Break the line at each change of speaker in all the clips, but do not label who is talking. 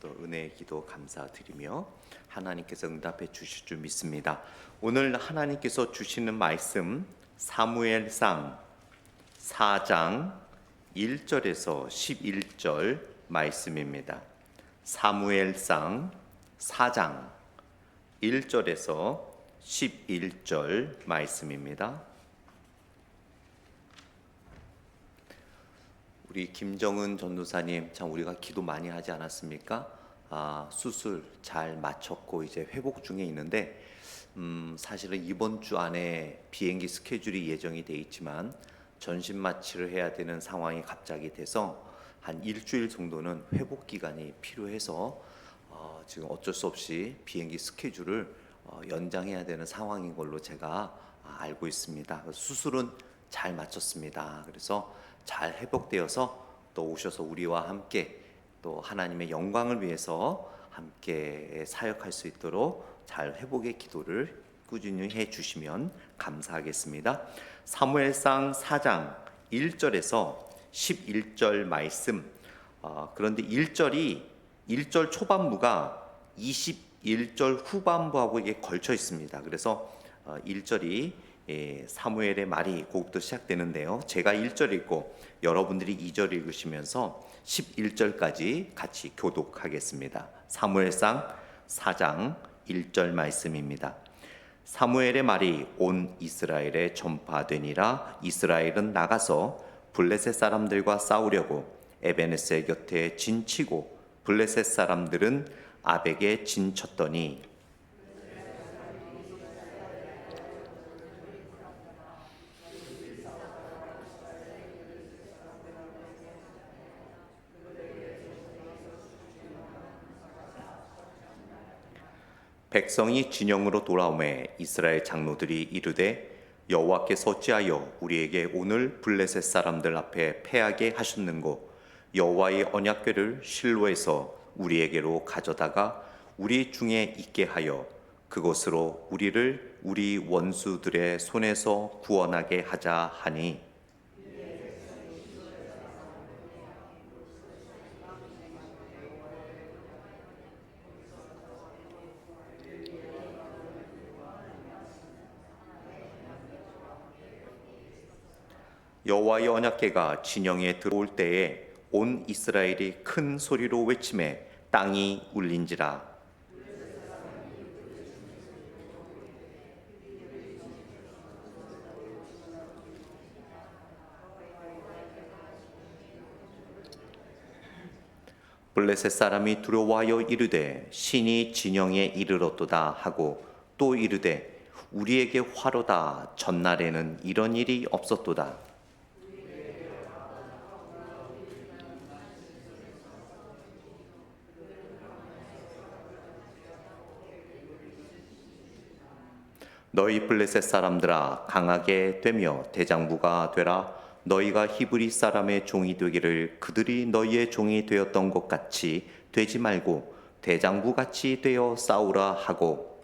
또 은혜의 기도 감사드리며 하나님께서 응답해 주실 줄 믿습니다. 오늘 하나님께서 주시는 말씀 사무엘상 4장 1절에서 11절 말씀입니다. 사무엘상 4장 1절에서 11절 말씀입니다. 우리 김정은 전도사님 참 우리가 기도 많이 하지 않았습니까? 수술 잘 마쳤고 이제 회복 중에 있는데 사실은 이번 주 안에 비행기 스케줄이 예정이 돼 있지만 전신 마취를 해야 되는 상황이 갑자기 돼서 한 일주일 정도는 회복 기간이 필요해서 지금 어쩔 수 없이 비행기 스케줄을 연장해야 되는 상황인 걸로 제가 알고 있습니다. 수술은 잘 마쳤습니다. 그래서 잘 회복되어서 또 오셔서 우리와 함께 또 하나님의 영광을 위해서 함께 사역할 수 있도록 잘 회복의 기도를 꾸준히 해 주시면 감사하겠습니다. 사무엘상 4장 1절에서 11절 말씀. 그런데 1절 초반부가 21절 후반부하고 이게 걸쳐 있습니다. 그래서 1절이 사무엘의 말이 거기부터 시작되는데요. 제가 1절 읽고 여러분들이 2절 읽으시면서 11절까지 같이 교독하겠습니다. 사무엘상 4장 1절 말씀입니다. 사무엘의 말이 온 이스라엘에 전파되니라. 이스라엘은 나가서 블레셋 사람들과 싸우려고 에베네스의 곁에 진치고 블레셋 사람들은 아벡에 진쳤더니 백성이 진영으로 돌아오매 이스라엘 장로들이 이르되 여호와께서 어찌하여 우리에게 오늘 블레셋 사람들 앞에 패하게 하셨는고 여호와의 언약궤를 실로에서 우리에게로 가져다가 우리 중에 있게 하여 그것으로 우리를 우리 원수들의 손에서 구원하게 하자 하니 여호와의 언약궤가 진영에 들어올 때에 온 이스라엘이 큰 소리로 외치매 땅이 울린지라. 블레셋 사람이 두려워하여 이르되 신이 진영에 이르렀도다 하고 또 이르되 우리에게 화로다. 전날에는 이런 일이 없었도다. 너희 블레셋 사람들아 강하게 되며 대장부가 되라. 너희가 히브리 사람의 종이 되기를 그들이 너희의 종이 되었던 것 같이 되지 말고 대장부 같이 되어 싸우라 하고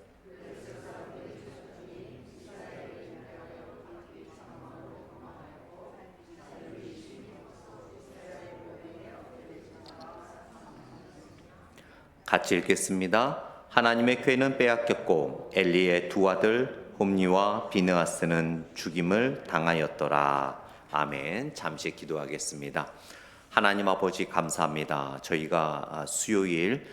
같이 읽겠습니다. 하나님의 궤는 빼앗겼고 엘리의 두 아들 홈니와 비느하스는 죽임을 당하였더라. 아멘. 잠시 기도하겠습니다. 하나님 아버지 감사합니다. 저희가 수요일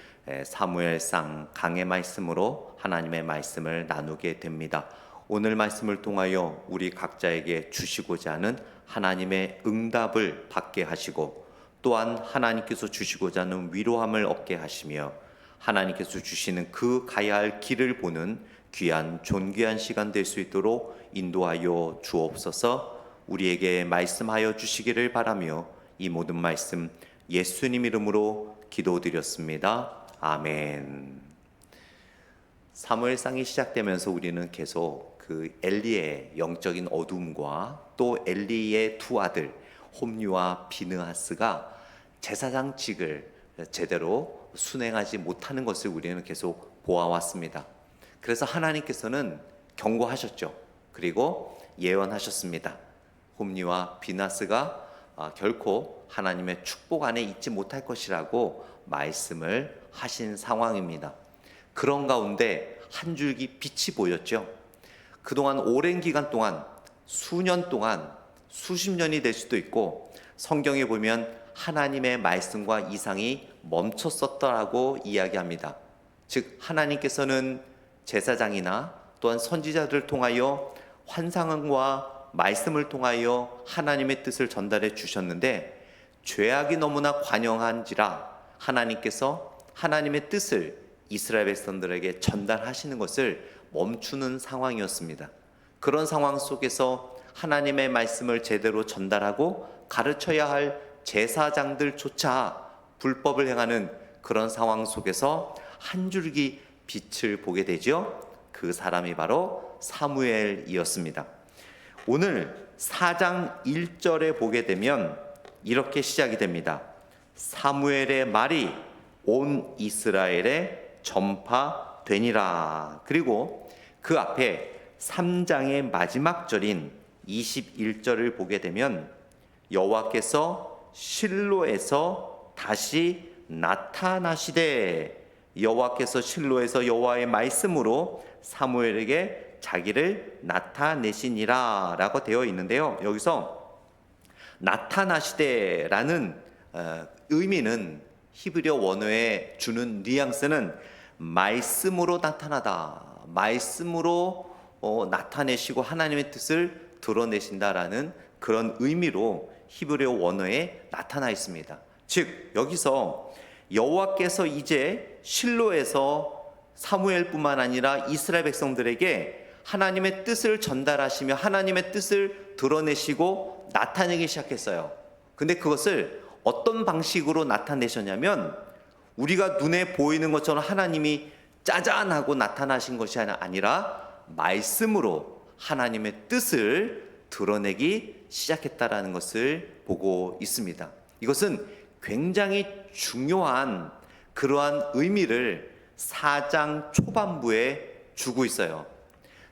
사무엘상 강의 말씀으로 하나님의 말씀을 나누게 됩니다. 오늘 말씀을 통하여 우리 각자에게 주시고자 하는 하나님의 응답을 받게 하시고 또한 하나님께서 주시고자 하는 위로함을 얻게 하시며 하나님께서 주시는 그 가야 할 길을 보는 귀한 존귀한 시간 될 수 있도록 인도하여 주옵소서. 우리에게 말씀하여 주시기를 바라며 이 모든 말씀 예수님 이름으로 기도드렸습니다. 아멘. 사무엘상이 시작되면서 우리는 계속 그 엘리의 영적인 어둠과 또 엘리의 두 아들 홈니와 비느하스가 제사장직을 제대로 순행하지 못하는 것을 우리는 계속 보아왔습니다. 그래서 하나님께서는 경고하셨죠. 그리고 예언하셨습니다. 홈니와 비느하스가 결코 하나님의 축복 안에 있지 못할 것이라고 말씀을 하신 상황입니다. 그런 가운데 한 줄기 빛이 보였죠. 그동안 오랜 기간 동안, 수년 동안, 수십 년이 될 수도 있고, 성경에 보면 하나님의 말씀과 이상이 멈췄었다라고 이야기합니다. 즉 하나님께서는 제사장이나 또한 선지자들을 통하여 환상과 말씀을 통하여 하나님의 뜻을 전달해 주셨는데, 죄악이 너무나 관영한지라 하나님께서 하나님의 뜻을 이스라엘 백성들에게 전달하시는 것을 멈추는 상황이었습니다. 그런 상황 속에서 하나님의 말씀을 제대로 전달하고 가르쳐야 할 제사장들조차 불법을 행하는 그런 상황 속에서 한 줄기 빛을 보게 되죠. 그 사람이 바로 사무엘이었습니다. 오늘 4장 1절에 보게 되면 이렇게 시작이 됩니다. 사무엘의 말이 온 이스라엘에 전파되니라. 그리고 그 앞에 3장의 마지막 절인 21절을 보게 되면 여호와께서 실로에서 다시 나타나시되, 여호와께서 실로에서 여호와의 말씀으로 사무엘에게 자기를 나타내시니라 라고 되어 있는데요. 여기서 나타나시되라는 의미는 히브리어 원어에 주는 뉘앙스는 말씀으로 나타나다, 말씀으로 나타내시고 하나님의 뜻을 드러내신다라는 그런 의미로 히브리어 원어에 나타나 있습니다. 즉 여기서 여호와께서 이제 실로에서 사무엘뿐만 아니라 이스라엘 백성들에게 하나님의 뜻을 전달하시며 하나님의 뜻을 드러내시고 나타내기 시작했어요. 근데 그것을 어떤 방식으로 나타내셨냐면, 우리가 눈에 보이는 것처럼 하나님이 짜잔하고 나타나신 것이 아니라 말씀으로 하나님의 뜻을 드러내기 시작했다라는 것을 보고 있습니다. 이것은 굉장히 중요한 그러한 의미를 4장 초반부에 주고 있어요.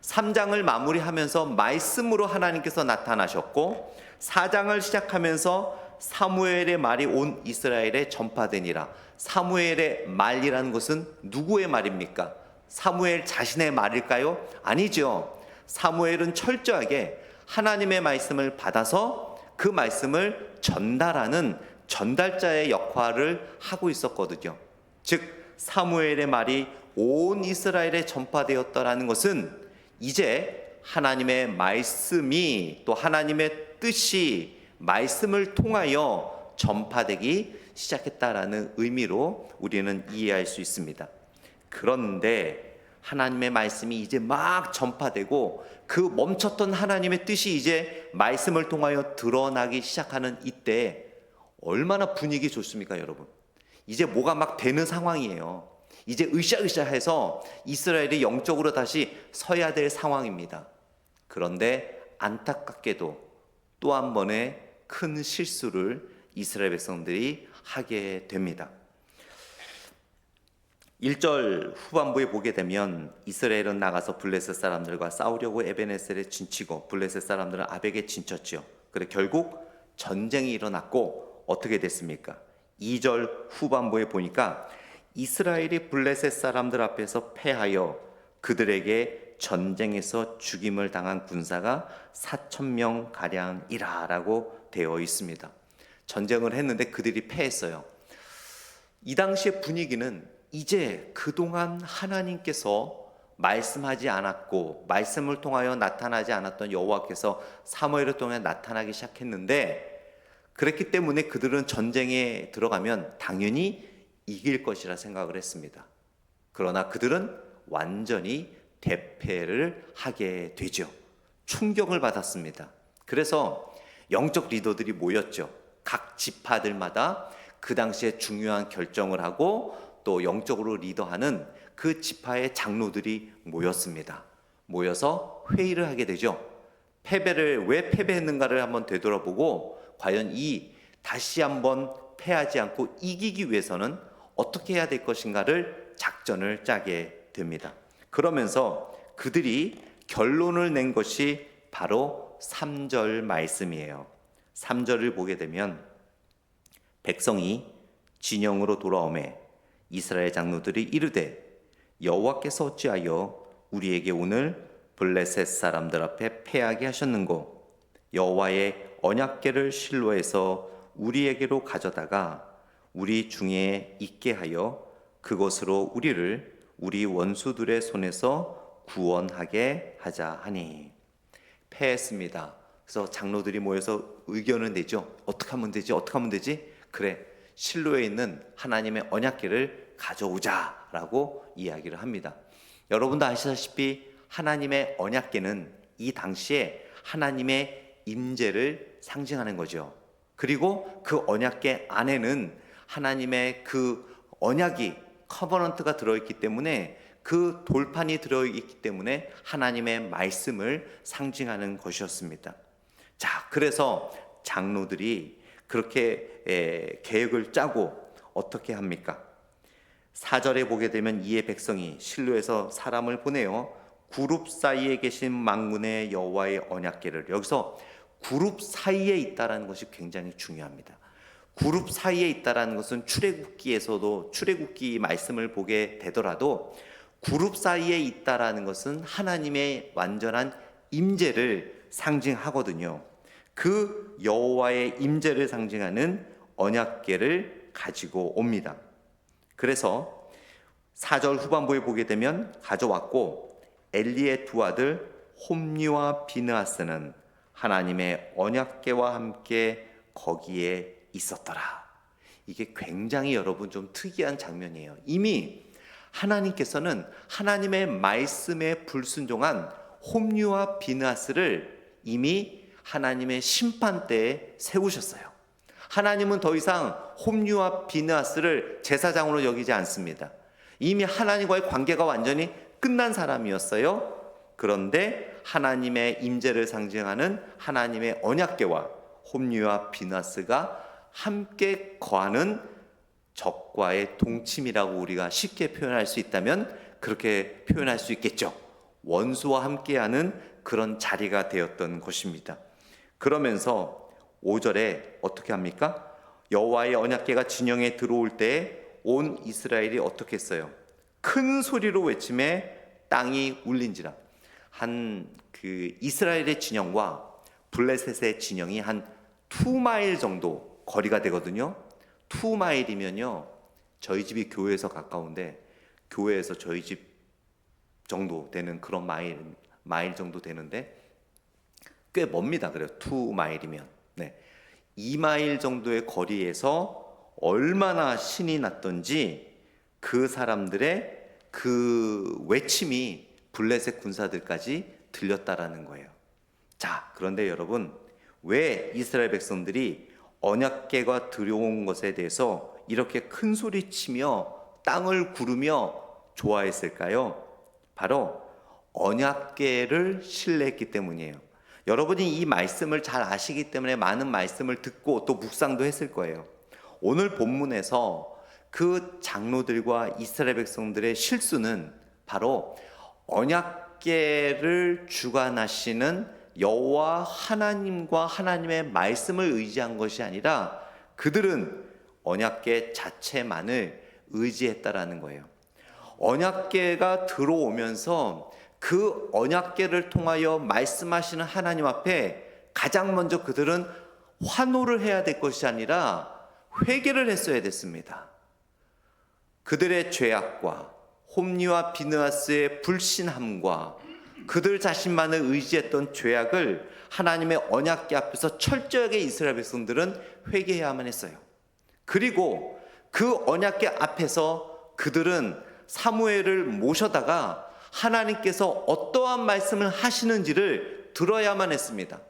3장을 마무리하면서 말씀으로 하나님께서 나타나셨고, 4장을 시작하면서 사무엘의 말이 온 이스라엘에 전파되니라. 사무엘의 말이라는 것은 누구의 말입니까? 사무엘 자신의 말일까요? 아니죠. 사무엘은 철저하게 하나님의 말씀을 받아서 그 말씀을 전달하는 전달자의 역할을 하고 있었거든요. 즉 사무엘의 말이 온 이스라엘에 전파되었다라는 것은 이제 하나님의 말씀이, 또 하나님의 뜻이 말씀을 통하여 전파되기 시작했다라는 의미로 우리는 이해할 수 있습니다. 그런데 하나님의 말씀이 이제 막 전파되고 그 멈췄던 하나님의 뜻이 이제 말씀을 통하여 드러나기 시작하는 이때 얼마나 분위기 좋습니까, 여러분? 이제 뭐가 막 되는 상황이에요. 이제 으쌰으쌰해서 이스라엘이 영적으로 다시 서야 될 상황입니다. 그런데 안타깝게도 또 한 번의 큰 실수를 이스라엘 백성들이 하게 됩니다. 1절 후반부에 보게 되면 이스라엘은 나가서 블레셋 사람들과 싸우려고 에베네셀에 진치고 블레셋 사람들은 아벡에 진쳤죠. 그래 결국 전쟁이 일어났고 어떻게 됐습니까? 2절 후반부에 보니까 이스라엘이 블레셋 사람들 앞에서 패하여 그들에게 전쟁에서 죽임을 당한 군사가 4,000명 가량이라 라고 되어 있습니다. 전쟁을 했는데 그들이 패했어요. 이 당시의 분위기는 이제 그동안 하나님께서 말씀하지 않았고 말씀을 통하여 나타나지 않았던 여호와께서 사무엘을 통해 나타나기 시작했는데, 그랬기 때문에 그들은 전쟁에 들어가면 당연히 이길 것이라 생각을 했습니다. 그러나 그들은 완전히 대패를 하게 되죠. 충격을 받았습니다. 그래서 영적 리더들이 모였죠. 각 지파들마다 그 당시에 중요한 결정을 하고 또 영적으로 리더하는 그 지파의 장로들이 모였습니다. 모여서 회의를 하게 되죠. 왜 패배했는가를 한번 되돌아보고 과연 다시 한번 패하지 않고 이기기 위해서는 어떻게 해야 될 것인가를 작전을 짜게 됩니다. 그러면서 그들이 결론을 낸 것이 바로 3절 말씀이에요. 3절을 보게 되면 백성이 진영으로 돌아오매 이스라엘 장로들이 이르되 여호와께서 어찌하여 우리에게 오늘 블레셋 사람들 앞에 패하게 하셨는고 여호와의 언약궤를 실로에서 우리에게로 가져다가 우리 중에 있게 하여 그것으로 우리를 우리 원수들의 손에서 구원하게 하자 하니. 패했습니다. 그래서 장로들이 모여서 의견을 내죠. 어떻게 하면 되지? 어떻게 하면 되지? 그래, 실로에 있는 하나님의 언약궤를 가져오자라고 이야기를 합니다. 여러분도 아시다시피 하나님의 언약궤는 이 당시에 하나님의 임재를 상징하는 거죠. 그리고 그 언약궤 안에는 하나님의 그 언약이 커버넌트가 들어있기 때문에 그 돌판이 들어있기 때문에 하나님의 말씀을 상징하는 것이었습니다. 자, 그래서 장로들이 그렇게 계획을 짜고 어떻게 합니까? 4절에 보게 되면 이에 백성이 실로에서 사람을 보내어 그룹 사이에 계신 만군의 여호와의 언약궤를, 여기서 그룹 사이에 있다라는 것이 굉장히 중요합니다. 그룹 사이에 있다라는 것은 출애굽기에서도 출애굽기 말씀을 보게 되더라도 그룹 사이에 있다라는 것은 하나님의 완전한 임재를 상징하거든요. 그 여호와의 임재를 상징하는 언약궤를 가지고 옵니다. 그래서 4절 후반부에 보게 되면 가져왔고 엘리의 두 아들 홈리와 비느하스는 하나님의 언약궤와 함께 거기에 있었더라. 이게 굉장히 여러분 좀 특이한 장면이에요. 이미 하나님께서는 하나님의 말씀에 불순종한 홈리와 비느하스를 이미 하나님의 심판대에 세우셨어요. 하나님은 더 이상 홈리와 비느하스를 제사장으로 여기지 않습니다. 이미 하나님과의 관계가 완전히 끝난 사람이었어요. 그런데 하나님의 임재를 상징하는 하나님의 언약궤와 홈리와 비느하스가 함께 거하는 적과의 동침이라고 우리가 쉽게 표현할 수 있다면 그렇게 표현할 수 있겠죠. 원수와 함께하는 그런 자리가 되었던 것입니다. 그러면서 5절에 어떻게 합니까? 여호와의 언약궤가 진영에 들어올 때 온 이스라엘이 어떻게 했어요? 큰 소리로 외침에 땅이 울린지라. 그 이스라엘의 진영과 블레셋의 진영이 한 2마일 정도 거리가 되거든요. 2마일이면요 저희 집이 교회에서 가까운데 교회에서 저희 집 정도 되는 그런 마일 정도 되는데 꽤 멉니다. 그래요. 2마일이면. 네. 2마일 정도의 거리에서 얼마나 신이 났던지 그 사람들의 그 외침이 블레셋 군사들까지 들렸다라는 거예요. 자, 그런데 여러분, 왜 이스라엘 백성들이 언약궤가 들여온 것에 대해서 이렇게 큰 소리치며 땅을 구르며 좋아했을까요? 바로 언약궤를 신뢰했기 때문이에요. 여러분이 이 말씀을 잘 아시기 때문에 많은 말씀을 듣고 또 묵상도 했을 거예요. 오늘 본문에서 그 장로들과 이스라엘 백성들의 실수는 바로 언약궤를 주관하시는 여호와 하나님과 하나님의 말씀을 의지한 것이 아니라 그들은 언약궤 자체만을 의지했다라는 거예요. 언약궤가 들어오면서 그 언약궤를 통하여 말씀하시는 하나님 앞에 가장 먼저 그들은 환호를 해야 될 것이 아니라 회개를 했어야 됐습니다. 그들의 죄악과 홈리와 비느하스의 불신함과 그들 자신만을 의지했던 죄악을 하나님의 언약궤 앞에서 철저하게 이스라엘 백성들은 회개해야만 했어요. 그리고 그 언약궤 앞에서 그들은 사무엘을 모셔다가 하나님께서 어떠한 말씀을 하시는지를 들어야만 했습니다.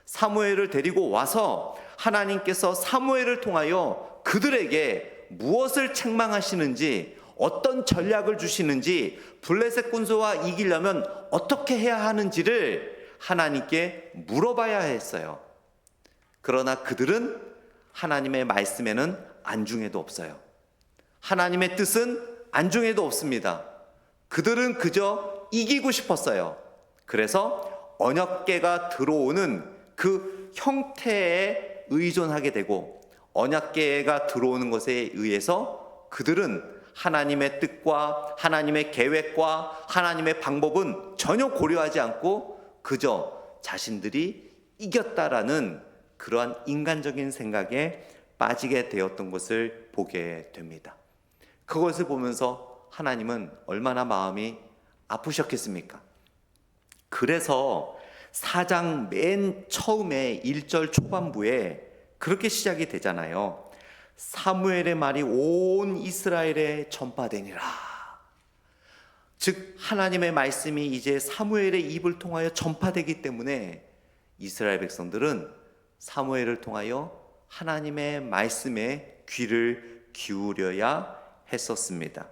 사무엘을 데리고 와서 하나님께서 사무엘을 통하여 그들에게 무엇을 책망하시는지, 어떤 전략을 주시는지, 블레셋 군사와 이기려면 어떻게 해야 하는지를 하나님께 물어봐야 했어요. 그러나 그들은 하나님의 말씀에는 안중에도 없어요. 하나님의 뜻은 안중에도 없습니다. 그들은 그저 이기고 싶었어요. 그래서 언약궤가 들어오는 그 형태에 의존하게 되고 언약궤가 들어오는 것에 의해서 그들은 하나님의 뜻과 하나님의 계획과 하나님의 방법은 전혀 고려하지 않고 그저 자신들이 이겼다라는 그러한 인간적인 생각에 빠지게 되었던 것을 보게 됩니다. 그것을 보면서 하나님은 얼마나 마음이 아프셨겠습니까? 그래서 4장 맨 처음에 1절 초반부에 그렇게 시작이 되잖아요. 사무엘의 말이 온 이스라엘에 전파되니라. 즉 하나님의 말씀이 이제 사무엘의 입을 통하여 전파되기 때문에 이스라엘 백성들은 사무엘을 통하여 하나님의 말씀에 귀를 기울여야 했었습니다.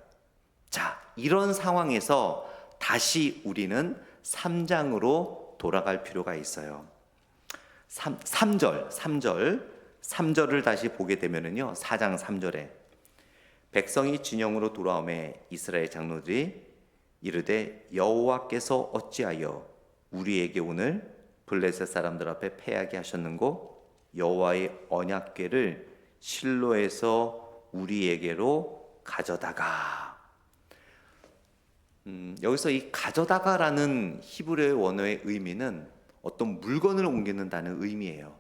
자, 이런 상황에서 다시 우리는 3장으로 돌아갈 필요가 있어요. 3절을 다시 보게 되면은요, 4장 3절에 백성이 진영으로 돌아오매 이스라엘 장로들이 이르되 여호와께서 어찌하여 우리에게 오늘 블레셋 사람들 앞에 패하게 하셨는고 여호와의 언약궤를 실로에서 우리에게로 가져다가. 여기서 이 가져다가라는 히브리어의 원어의 의미는 어떤 물건을 옮기는다는 의미예요.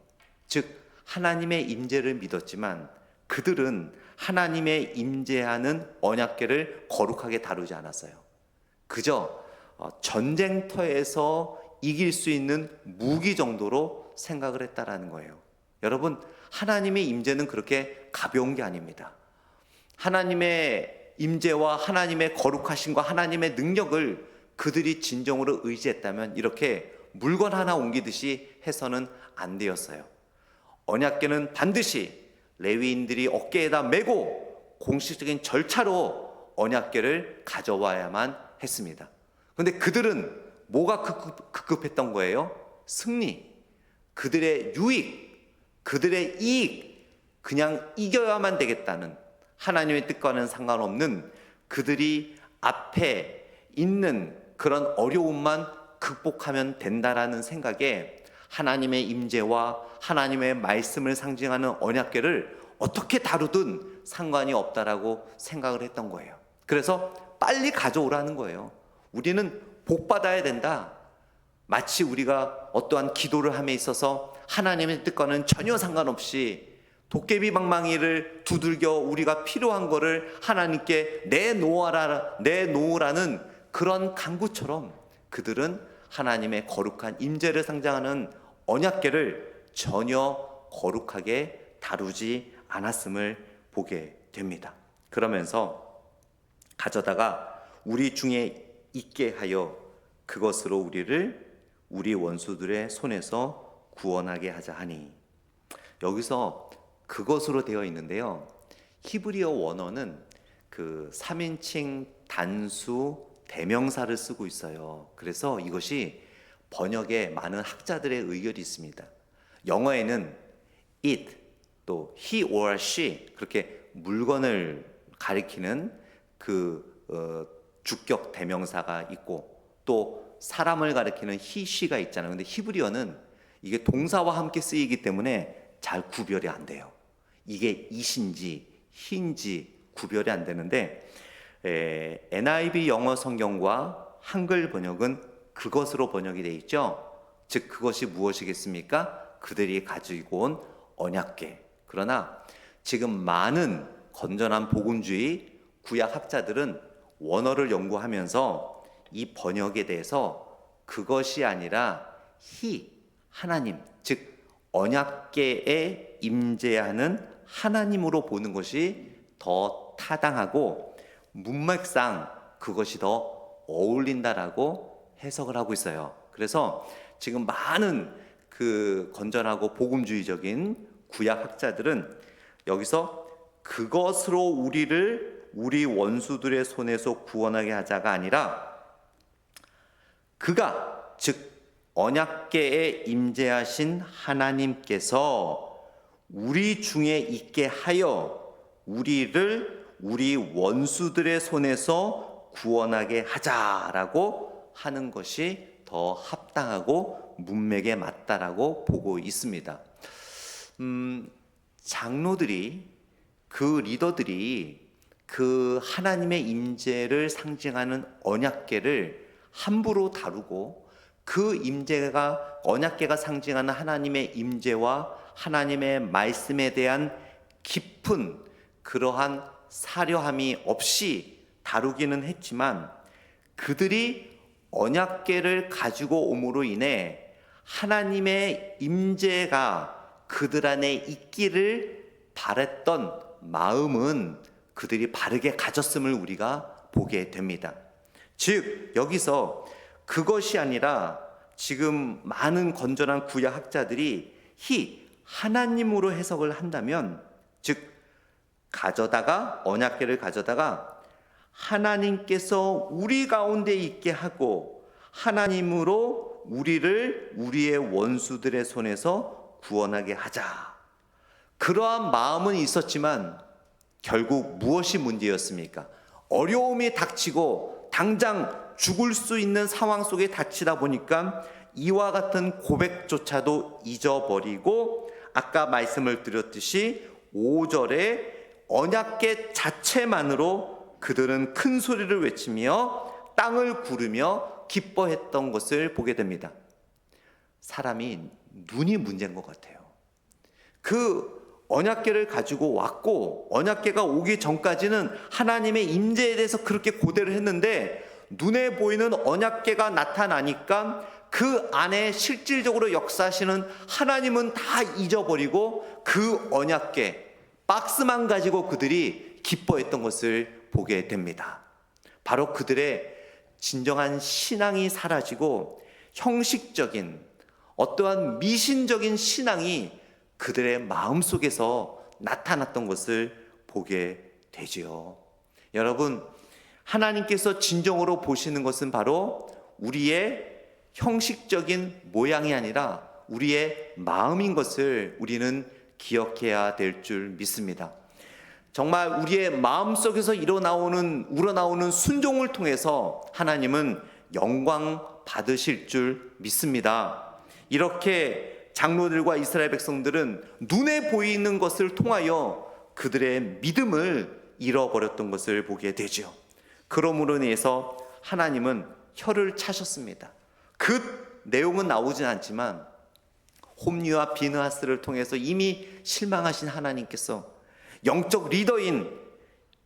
즉 하나님의 임재를 믿었지만 그들은 하나님의 임재하는 언약궤를 거룩하게 다루지 않았어요. 그저 전쟁터에서 이길 수 있는 무기 정도로 생각을 했다라는 거예요. 여러분, 하나님의 임재는 그렇게 가벼운 게 아닙니다. 하나님의 임재와 하나님의 거룩하심과 하나님의 능력을 그들이 진정으로 의지했다면 이렇게 물건 하나 옮기듯이 해서는 안 되었어요. 언약궤는 반드시 레위인들이 어깨에다 메고 공식적인 절차로 언약궤를 가져와야만 했습니다. 그런데 그들은 뭐가 급급했던 거예요? 승리, 그들의 유익, 그들의 이익, 그냥 이겨야만 되겠다는, 하나님의 뜻과는 상관없는 그들이 앞에 있는 그런 어려움만 극복하면 된다라는 생각에 하나님의 임재와 하나님의 말씀을 상징하는 언약궤를 어떻게 다루든 상관이 없다라고 생각을 했던 거예요. 그래서 빨리 가져오라는 거예요. 우리는 복 받아야 된다. 마치 우리가 어떠한 기도를 함에 있어서 하나님의 뜻과는 전혀 상관없이 도깨비 방망이를 두들겨 우리가 필요한 거를 하나님께 내놓으라는 그런 간구처럼 그들은 하나님의 거룩한 임재를 상징하는 언약궤를 전혀 거룩하게 다루지 않았음을 보게 됩니다. 그러면서 가져다가 우리 중에 있게 하여 그것으로 우리 원수들의 손에서 구원하게 하자 하니. 여기서 그것으로 되어 있는데요, 히브리어 원어는 그 3인칭 단수 대명사를 쓰고 있어요. 그래서 이것이 번역에 많은 학자들의 의견이 있습니다. 영어에는 it, 또 he or she, 그렇게 물건을 가리키는 주격 대명사가 있고 또 사람을 가리키는 he, she가 있잖아요. 근데 히브리어는 이게 동사와 함께 쓰이기 때문에 잘 구별이 안 돼요. 이게 it인지 he인지 구별이 안 되는데 NIV 영어 성경과 한글 번역은 그것으로 번역이 되어 있죠. 즉 그것이 무엇이겠습니까? 그들이 가지고 온 언약궤. 그러나 지금 많은 건전한 복음주의 구약 학자들은 원어를 연구하면서 이 번역에 대해서 그것이 아니라 하나님, 즉 언약궤에 임재하는 하나님으로 보는 것이 더 타당하고 문맥상 그것이 더 어울린다라고 해석을 하고 있어요. 그래서 지금 많은 그 건전하고 복음주의적인 구약 학자들은 여기서 그것으로 우리 원수들의 손에서 구원하게 하자가 아니라 그가, 즉 언약궤에 임재하신 하나님께서 우리 중에 있게 하여 우리 원수들의 손에서 구원하게 하자라고 하는 것이 더 합당하고 문맥에 맞다라고 보고 있습니다. 장로들이, 그 리더들이 그 하나님의 임재를 상징하는 언약궤를 함부로 다루고, 그 임재가, 언약궤가 상징하는 하나님의 임재와 하나님의 말씀에 대한 깊은 그러한 사려함이 없이 다루기는 했지만, 그들이 언약궤를 가지고 옴으로 인해 하나님의 임재가 그들 안에 있기를 바랬던 마음은 그들이 바르게 가졌음을 우리가 보게 됩니다. 즉, 여기서 그것이 아니라 지금 많은 건전한 구약 학자들이 하나님으로 해석을 한다면, 즉 가져다가, 언약궤를 가져다가 하나님께서 우리 가운데 있게 하고 하나님으로 우리를 우리의 원수들의 손에서 구원하게 하자, 그러한 마음은 있었지만 결국 무엇이 문제였습니까? 어려움이 닥치고 당장 죽을 수 있는 상황 속에 닥치다 보니까 이와 같은 고백조차도 잊어버리고, 아까 말씀을 드렸듯이 5절에 언약궤 자체만으로 그들은 큰 소리를 외치며 땅을 구르며 기뻐했던 것을 보게 됩니다. 사람이 눈이 문제인 것 같아요. 그 언약궤를 가지고 왔고, 언약궤가 오기 전까지는 하나님의 임재에 대해서 그렇게 고대를 했는데, 눈에 보이는 언약궤가 나타나니까 그 안에 실질적으로 역사하시는 하나님은 다 잊어버리고 그 언약궤 박스만 가지고 그들이 기뻐했던 것을 보게 됩니다. 바로 그들의 진정한 신앙이 사라지고 형식적인, 어떠한 미신적인 신앙이 그들의 마음속에서 나타났던 것을 보게 되지요. 여러분, 하나님께서 진정으로 보시는 것은 바로 우리의 형식적인 모양이 아니라 우리의 마음인 것을 우리는 기억해야 될 줄 믿습니다. 정말 우리의 마음속에서 우러나오는 순종을 통해서 하나님은 영광 받으실 줄 믿습니다. 이렇게 장로들과 이스라엘 백성들은 눈에 보이는 것을 통하여 그들의 믿음을 잃어버렸던 것을 보게 되죠. 그러므로 인해서 하나님은 혀를 차셨습니다. 그 내용은 나오진 않지만 홈리와 비느하스를 통해서 이미 실망하신 하나님께서 영적 리더인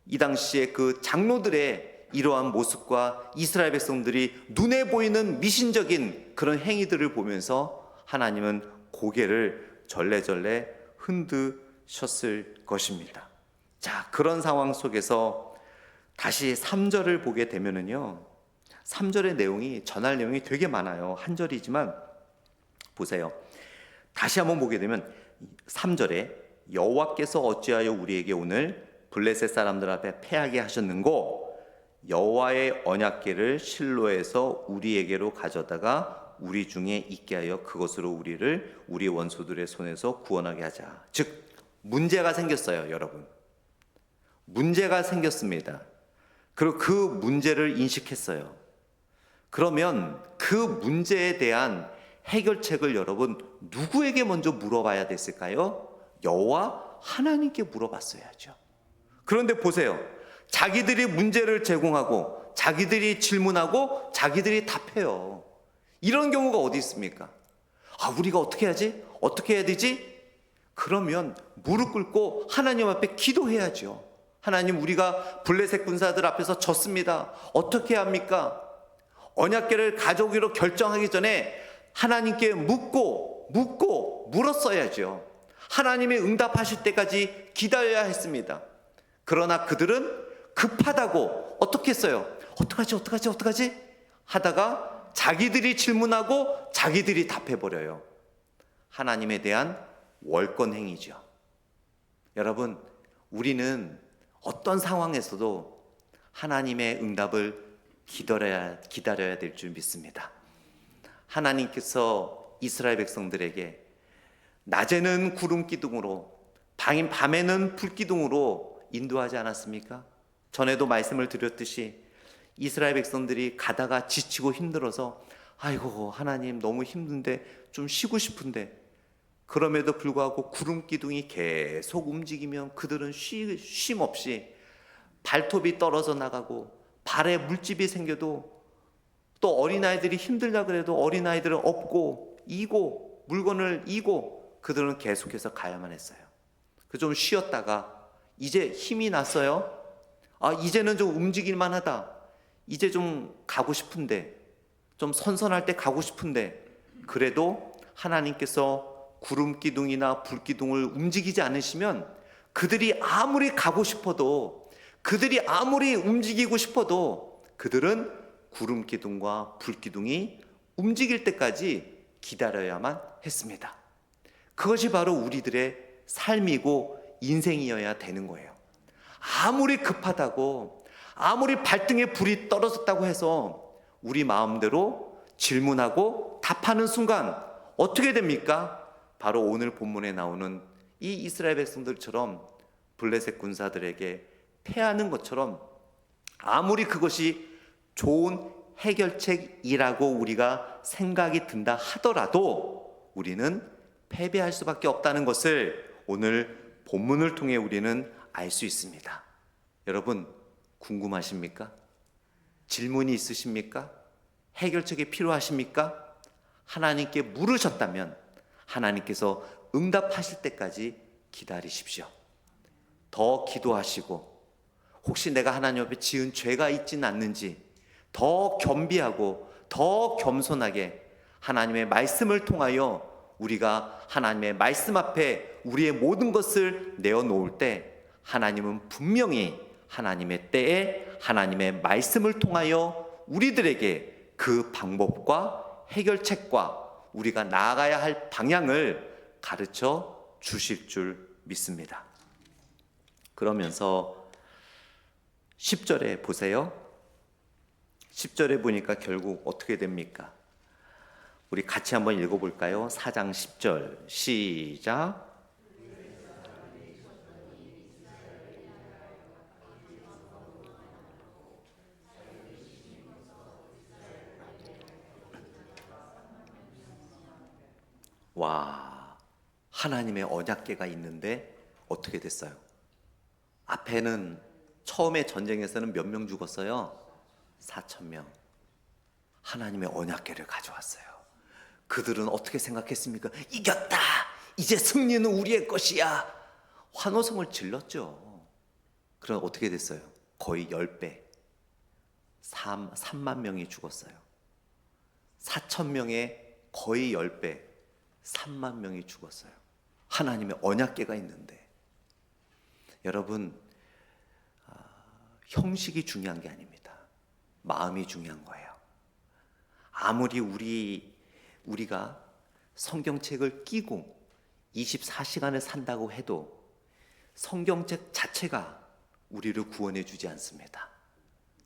이 당시에 그 장로들의 이러한 모습과 이스라엘 백성들이 눈에 보이는 미신적인 그런 행위들을 보면서 하나님은 고개를 절레절레 흔드셨을 것입니다. 자, 그런 상황 속에서 다시 3절을 보게 되면은요, 3절의 내용이, 전할 내용이 되게 많아요. 한 절이지만 보세요. 다시 한번 보게 되면 3절에 여호와께서 어찌하여 우리에게 오늘 블레셋 사람들 앞에 패하게 하셨는고, 여호와의 언약궤를 실로에서 우리에게로 가져다가 우리 중에 있게 하여 그것으로 우리를 우리 원수들의 손에서 구원하게 하자. 즉, 문제가 생겼어요. 여러분, 문제가 생겼습니다. 그리고 그 문제를 인식했어요. 그러면 그 문제에 대한 해결책을 여러분 누구에게 먼저 물어봐야 됐을까요? 여호와 하나님께 물어봤어야죠. 그런데 보세요. 자기들이 문제를 제공하고 자기들이 질문하고 자기들이 답해요. 이런 경우가 어디 있습니까? 우리가 어떻게 해야지? 어떻게 해야 되지? 그러면 무릎 꿇고 하나님 앞에 기도해야죠. 하나님, 우리가 블레셋 군사들 앞에서 졌습니다. 어떻게 합니까? 언약궤를 가져오기로 결정하기 전에 하나님께 묻고 물었어야죠. 하나님이 응답하실 때까지 기다려야 했습니다. 그러나 그들은 급하다고 어떻게 했어요? 어떡하지 하다가 자기들이 질문하고 자기들이 답해버려요. 하나님에 대한 월권행위죠. 여러분, 우리는 어떤 상황에서도 하나님의 응답을 기다려야 될 줄 믿습니다. 하나님께서 이스라엘 백성들에게 낮에는 구름 기둥으로, 밤에는 불 기둥으로 인도하지 않았습니까? 전에도 말씀을 드렸듯이 이스라엘 백성들이 가다가 지치고 힘들어서 아이고 하나님 너무 힘든데 좀 쉬고 싶은데, 그럼에도 불구하고 구름 기둥이 계속 움직이면 그들은 쉼 없이 발톱이 떨어져 나가고 발에 물집이 생겨도, 또 어린아이들이 힘들다 그래도 어린아이들은 업고 이고 물건을 이고 그들은 계속해서 가야만 했어요. 그 좀 쉬었다가 이제 힘이 났어요. 이제는 좀 움직일만 하다. 이제 좀 가고 싶은데, 좀 선선할 때 가고 싶은데, 그래도 하나님께서 구름 기둥이나 불 기둥을 움직이지 않으시면 그들이 아무리 가고 싶어도, 그들이 아무리 움직이고 싶어도 그들은 구름 기둥과 불 기둥이 움직일 때까지 기다려야만 했습니다. 그것이 바로 우리들의 삶이고 인생이어야 되는 거예요. 아무리 급하다고, 아무리 발등에 불이 떨어졌다고 해서 우리 마음대로 질문하고 답하는 순간 어떻게 됩니까? 바로 오늘 본문에 나오는 이 이스라엘 백성들처럼 블레셋 군사들에게 패하는 것처럼, 아무리 그것이 좋은 해결책이라고 우리가 생각이 든다 하더라도 우리는 패배할 수밖에 없다는 것을 오늘 본문을 통해 우리는 알 수 있습니다. 여러분 궁금하십니까? 질문이 있으십니까? 해결책이 필요하십니까? 하나님께 물으셨다면 하나님께서 응답하실 때까지 기다리십시오. 더 기도하시고, 혹시 내가 하나님 앞에 지은 죄가 있지는 않는지 더 겸비하고 더 겸손하게 하나님의 말씀을 통하여 우리가 하나님의 말씀 앞에 우리의 모든 것을 내어놓을 때 하나님은 분명히 하나님의 때에 하나님의 말씀을 통하여 우리들에게 그 방법과 해결책과 우리가 나아가야 할 방향을 가르쳐 주실 줄 믿습니다. 그러면서 10절에 보세요. 10절에 보니까 결국 어떻게 됩니까? 우리 같이 한번 읽어볼까요? 4장 10절 시작. 와, 하나님의 언약궤가 있는데 어떻게 됐어요? 앞에는 처음에 전쟁에서는 몇 명 죽었어요? 4,000명. 하나님의 언약궤를 가져왔어요. 그들은 어떻게 생각했습니까? 이겼다! 이제 승리는 우리의 것이야! 환호성을 질렀죠. 그럼 어떻게 됐어요? 거의 10배. 3만 명이 죽었어요. 4,000명의 거의 10배. 3만 명이 죽었어요. 하나님의 언약궤가 있는데. 여러분, 형식이 중요한 게 아닙니다. 마음이 중요한 거예요. 아무리 우리가 성경책을 끼고 24시간을 산다고 해도 성경책 자체가 우리를 구원해 주지 않습니다.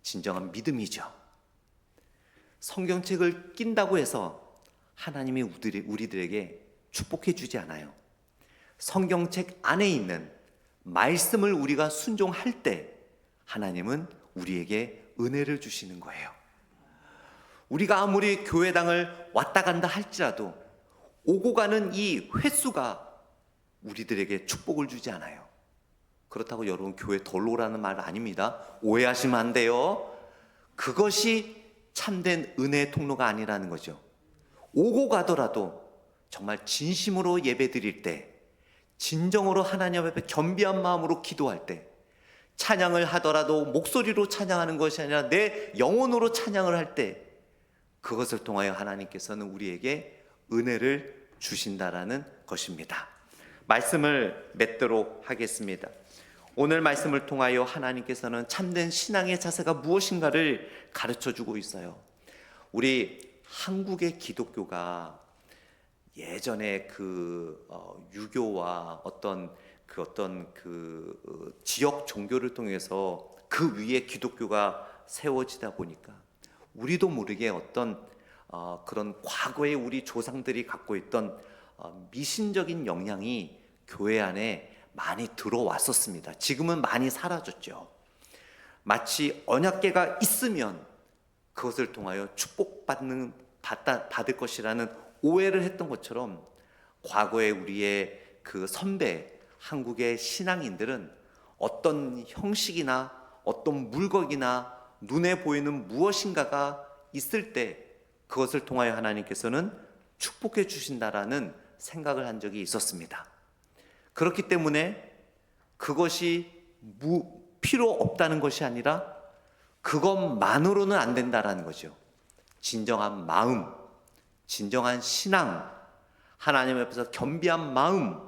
진정한 믿음이죠. 성경책을 낀다고 해서 하나님이 우리들에게 축복해 주지 않아요. 성경책 안에 있는 말씀을 우리가 순종할 때 하나님은 우리에게 은혜를 주시는 거예요. 우리가 아무리 교회당을 왔다 간다 할지라도 오고 가는 이 횟수가 우리들에게 축복을 주지 않아요. 그렇다고 여러분 교회 덜 오라는 말 아닙니다. 오해하시면 안 돼요. 그것이 참된 은혜의 통로가 아니라는 거죠. 오고 가더라도 정말 진심으로 예배 드릴 때, 진정으로 하나님 앞에 겸비한 마음으로 기도할 때, 찬양을 하더라도 목소리로 찬양하는 것이 아니라 내 영혼으로 찬양을 할 때, 그것을 통하여 하나님께서는 우리에게 은혜를 주신다라는 것입니다. 말씀을 맺도록 하겠습니다. 오늘 말씀을 통하여 하나님께서는 참된 신앙의 자세가 무엇인가를 가르쳐주고 있어요. 우리 한국의 기독교가 예전에 유교와 어떤 지역 종교를 통해서 그 위에 기독교가 세워지다 보니까 우리도 모르게 그런 과거에 우리 조상들이 갖고 있던 미신적인 영향이 교회 안에 많이 들어왔었습니다. 지금은 많이 사라졌죠. 마치 언약궤가 있으면 그것을 통하여 축복받는 받을 것이라는 오해를 했던 것처럼 과거에 우리의 그 선배 한국의 신앙인들은 어떤 형식이나 어떤 물건이나 눈에 보이는 무엇인가가 있을 때 그것을 통하여 하나님께서는 축복해 주신다라는 생각을 한 적이 있었습니다. 그렇기 때문에 그것이 필요 없다는 것이 아니라 그것만으로는 안 된다라는 거죠. 진정한 마음, 진정한 신앙, 하나님 앞에서 겸비한 마음,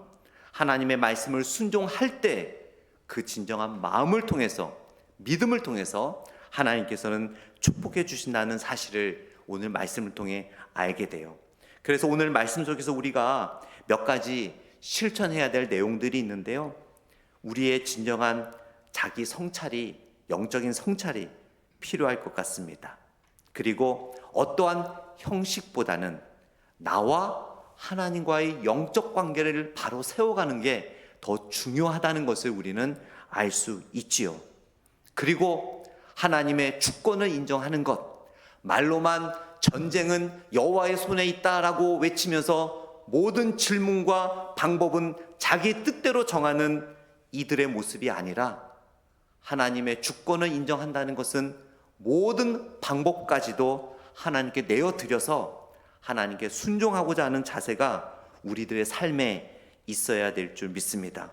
하나님의 말씀을 순종할 때 그 진정한 마음을 통해서, 믿음을 통해서 하나님께서는 축복해 주신다는 사실을 오늘 말씀을 통해 알게 돼요. 그래서 오늘 말씀 속에서 우리가 몇 가지 실천해야 될 내용들이 있는데요, 우리의 진정한 자기 성찰이, 영적인 성찰이 필요할 것 같습니다. 그리고 어떠한 형식보다는 나와 하나님과의 영적 관계를 바로 세워가는 게 더 중요하다는 것을 우리는 알 수 있지요. 그리고 하나님의 주권을 인정하는 것, 말로만 전쟁은 여호와의 손에 있다라고 외치면서 모든 질문과 방법은 자기 뜻대로 정하는 이들의 모습이 아니라, 하나님의 주권을 인정한다는 것은 모든 방법까지도 하나님께 내어드려서 하나님께 순종하고자 하는 자세가 우리들의 삶에 있어야 될 줄 믿습니다.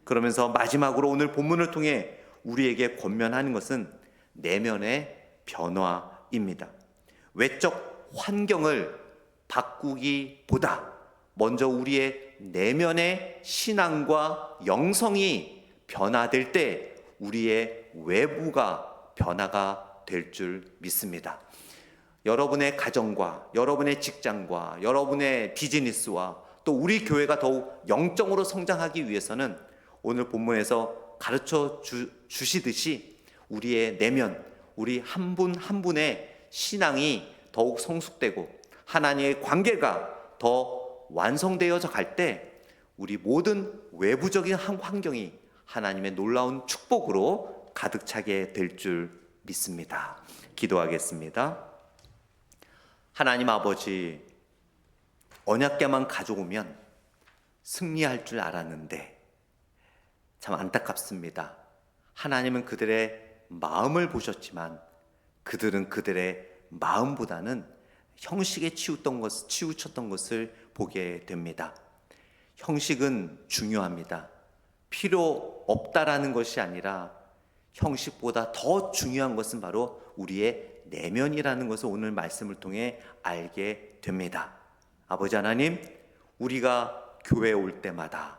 그러면서 마지막으로 오늘 본문을 통해 우리에게 권면하는 것은 내면의 변화입니다. 외적 환경을 바꾸기보다 먼저 우리의 내면의 신앙과 영성이 변화될 때 우리의 외부가 변화가 될 줄 믿습니다. 여러분의 가정과 여러분의 직장과 여러분의 비즈니스와 또 우리 교회가 더욱 영적으로 성장하기 위해서는 오늘 본문에서 가르쳐 주시듯이 우리의 내면, 우리 한 분 한 분의 신앙이 더욱 성숙되고 하나님의 관계가 더 완성되어져 갈 때 우리 모든 외부적인 환경이 하나님의 놀라운 축복으로 가득 차게 될 줄 믿습니다. 기도하겠습니다. 하나님 아버지, 언약궤만 가져오면 승리할 줄 알았는데 참 안타깝습니다. 하나님은 그들의 마음을 보셨지만 그들은 그들의 마음보다는 형식에 치우쳤던 것을 보게 됩니다. 형식은 중요합니다. 필요 없다라는 것이 아니라 형식보다 더 중요한 것은 바로 우리의 내면이라는 것을 오늘 말씀을 통해 알게 됩니다. 아버지 하나님, 우리가 교회에 올 때마다,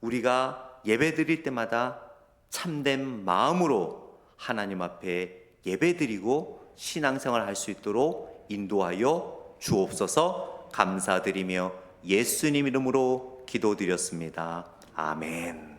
우리가 예배드릴 때마다 참된 마음으로 하나님 앞에 예배드리고 신앙생활을 할 수 있도록 인도하여 주옵소서. 감사드리며 예수님 이름으로 기도드렸습니다. 아멘.